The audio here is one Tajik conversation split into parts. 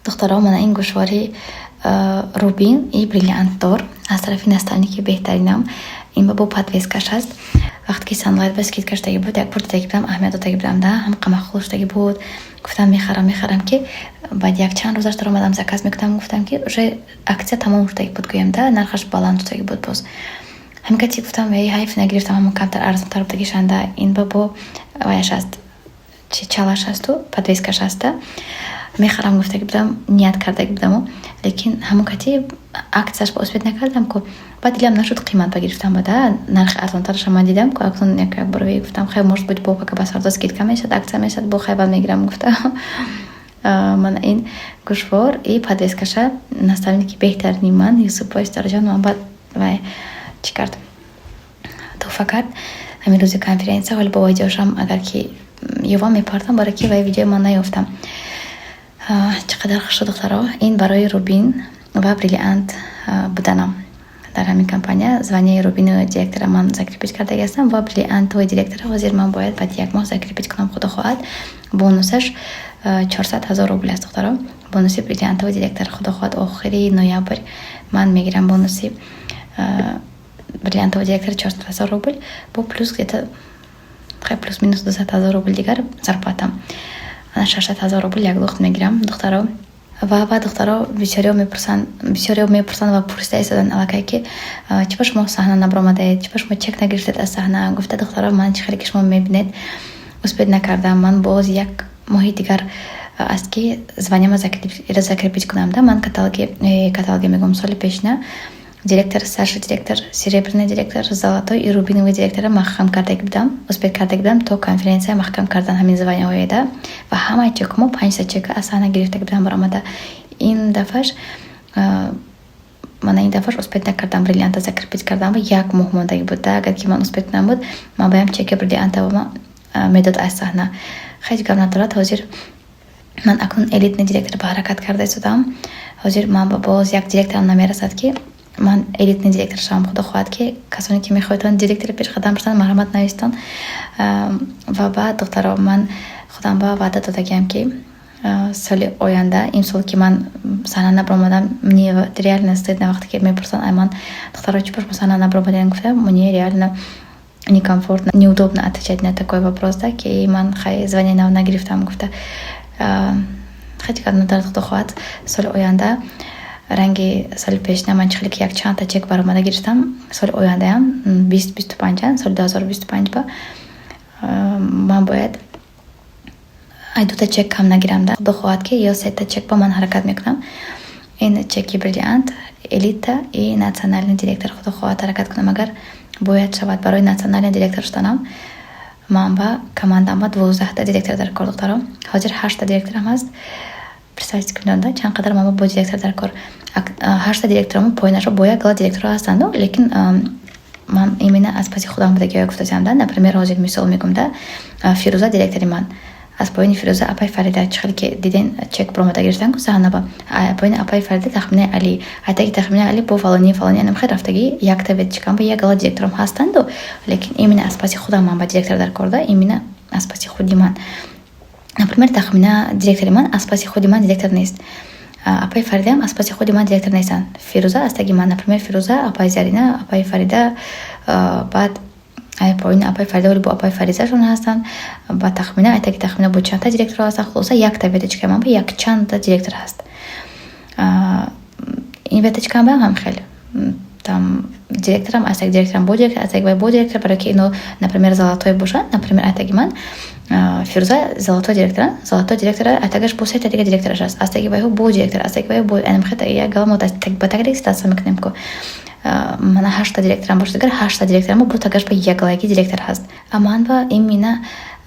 دخترها من این گوشواره روبین ای بریلیانت دار از طرفی نستالنیکی بهترینم این با پادویسکش هست. وقتی که سانلایت بسکیت کشتگی بود یک پورت تگی بودم اهمیت تگی بودم ده هم قمخلوش تگی بود گفتم میخرم که بعد یک چند روزش در اومدم زکاز میکردم گفتم که روی اکسیا تمام شده بود گویم ده نرخش بالانس تگی بود باز همین که گفتم وی حیف نگرفتم همون کمتر ارزان تر بود گیشنده این با وایش هست چی چالش هست و پادویسکش هست میخرم گفته بودم نیت کرده بودم لیکن همون کتی اکسش با اثبات نکردم که بعد دیدم نشد قیمت بگیرفتم بعد نرخ ارزان ترش هم دیدم که اصلا یک بروی گفتم خیلی مشت بود با که بس ارزش کیت کم میشد اکس میشد با خیلی میگیرم گفتم من این گوشوار ای پادویسکشه نستالینی که بهترین من یوسف باش درجان من بعد و چی کردم تو فقط همین روز کنفرانس ولی با ویدیوشم اگر که یوام میپردم برای که ویدیو من نیافتم چقدر خوش شد دخترها این برای روبین و بریلیانت بودنم در همین کمپانی زوانه روبین و دیرکتر من زکریپیت کرده هستم و بریلیانت و دیرکتر حاضر من باید بعد یک ماه زکریپیت کنم خدا خواهد بونوسش 400,000 روبل است دخترها بونوسی بریلیانت و دیرکتر خدا خواهد آخری نوامبر من میگیرم بونوسی بریلیانت و دیرکتر 400,000 روبل با پلوس که خیلی پلوس مینوس 200,000 روبل دیگر ضرباتم 600,000 روبل یک وقت میگیرم دخترها و بعد دخترها بسیاری میپرسن و پرسیده ایستادن علاقه که چرا شما صحنه نبرآمدید چرا شما چک نگرفتید از صحنه گفته دخترها من چه خیلی که شما میبینید اثبات نکردم من باز یک ماه دیگر است که زبانم زکریپیت کنم ده من کاتالوگ میگم سال پیش نه دیرکتر سرش دیرکتر سریبرنی دیرکتر زالاتو ای روبینوی دیرکتر محکم کرده بودم اثبات کرده بودم تو کنفرانس محکم کردن همین زبان هایده و همه چکمو 500 چک از صحنه گرفته بودم برآمده این دفعهش من این دفعه اثبات نکردم بریلیانت زکریپیت کردم و یک ماه مونده بود اگر که من اثبات نمود من باید چک بریلیانت و ما میداد از صحنه خیلی گم ندارد حاضر من اکنون الیت دیرکتر به حرکت کرده شدم حاضر من باز یک دیرکتر نمیرسد که من الیت دیرکتر شام خدا خواهد که کسانی که میخواهید دیرکتر پیش قدم بشن مرحمت نویستان و بعد دخترها من خودم با وعده دادم که سال آینده این سال که من صحنه نبرآمدم منی ریال نستید وقتی که میپرسن ایمان دخترها چی پرس صحنه نبرآمدین گفتم منی ریال некомфортно, неудобно отвечать на такой вопрос, да, که من خیلی звание نگرفتم گفته خیلی کار ندارد خدا خواهد سال آینده رنگ سال پیش نه من چخیلی که یک چند تا چک برآمده گرفتم سال آینده هم 2025 سال 2025 با من باید ای دو تا چک کم نگیرم ده خدا خواهد که یا 3 تا چک با من حرکت میکنم این چکی بریلیانت الیت ای ناسیونال دیرکتر خدا خواهد حرکت کنم اگر باید شود برای ناسیونال دیرکتر شدنم من با کماندم با 12 تا دیرکتر در کار دخترم حاضر 8 تا دیرکتر هم هست پرسایز کننده چند قدر ما با دیرکتر در کار 8 تا دیرکترم پایینش رو باید گلا دیرکتر هستند لیکن من ایمنه از پس خودم بوده که گفتم ده نپرمیر حاضر مثال میگم ده فیروزه دیرکتری من از پایین فیروزه اپای فریده چخلی که دیدین چک پروموتا گرفتن که صحنه با پایین اپای فریده تخمینه علی حتی که تخمینه علی با فلانی هم خیلی رفتگی یک تا وید چکم با یک گلا دیرکترم هستند لیکن ایمنه از پس خودم من با دیرکتر در کار ده ایمنه از پس خودی من نپرمیر تخمینه دیرکتری من از پس خودی من دیرکتر نیست اپای فریده هم از پس خودی من دیرکتر نیستن فیروزه استگی من نپرمیر فیروزه اپای زرینه اپای فریده بعد پایین اپای فریده ولی با اپای فریزه شون هستن با تخمینه ایتا که تخمینه با چند تا دیرکتر هست خلاصه یک تا ویدیو من با یک چند تا دیرکتر هست این ویدیو چکم هم خیلی там директорам аз як директорам бо директор аз як бо директор برای که اینو نپرمیر زالاتوی باشن نپرمیر اتگی من فیروزه زالاتو دиректор اتگش بو سه دیگه دиректорش است از як бо директор از як бо انم خط یا گام تک با تک استاس میکنم که من 8 تا دиректорам باشه دیگه 8 تا دиректорам بو تگش با یک لایکی دиректор هست اما با این مینا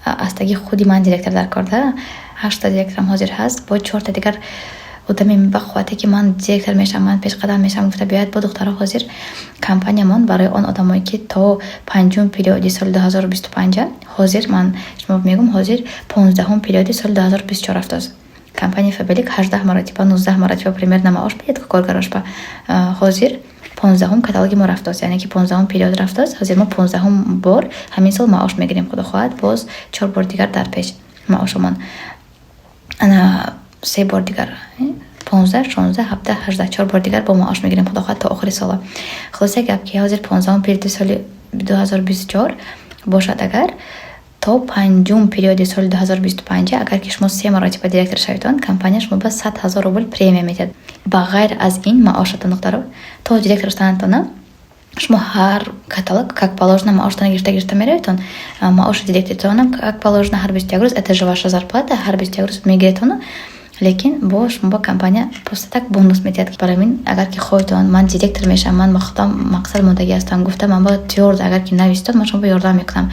از تگی خودی من دиректор در کار ده 8 تا دиректорам حاضر هست با 4 تا دیگر ودمی بخواته که من دیرکتر میشم من پیش قدم میشم گفته بیاید با دخترها حاضر کمپانیمون برای آن آدمایی که تا 5 پریود سال 2025 حاضر من شما میگم حاضر 15 پریود سال 2024 افتاد کمپانی فبلیک 18 مرتبه 19 مرتبه پریمیر نماش بیاد که کارگراش با حاضر 15 کاتالوگ ما رفت است یعنی که 15 پریود رفت است حاضر ما 15 بار همین سال معاش میگیریم خدا خواهد باز 4 بار دیگر در پیش معاشمون انا 3 بار دیگر 15, 16, 17, 18 4 бор дигар бо маош мегирем худохвад та охири сола. Хулоса гап ки ҳозир 15 периоди соли 2024 бошад, агар то 5 периоди соли 2025 агар ки шумо 3 маротиба директор шаведон, компания шумо ба 100,000 рубл премия медиҳад. Ба ғайр аз ин маошатон духтаро то директор станатона шумо ҳар каталог как положено маошатон гирифта мераведон. Маоши директоритона как положено ҳар 21 рӯз это же ваша зарплата, ҳар 21 рӯз мегиретон. Лекин бо шумо ба компания просто так бонус медиҳад. Барои мин агар ки хоҳедон ман директор мешавам, ман ба худам мақсад мондаги ҳастам, гуфта ман бояд ёрд, агар ки навистод ман шумо ба ёрдам мекунам.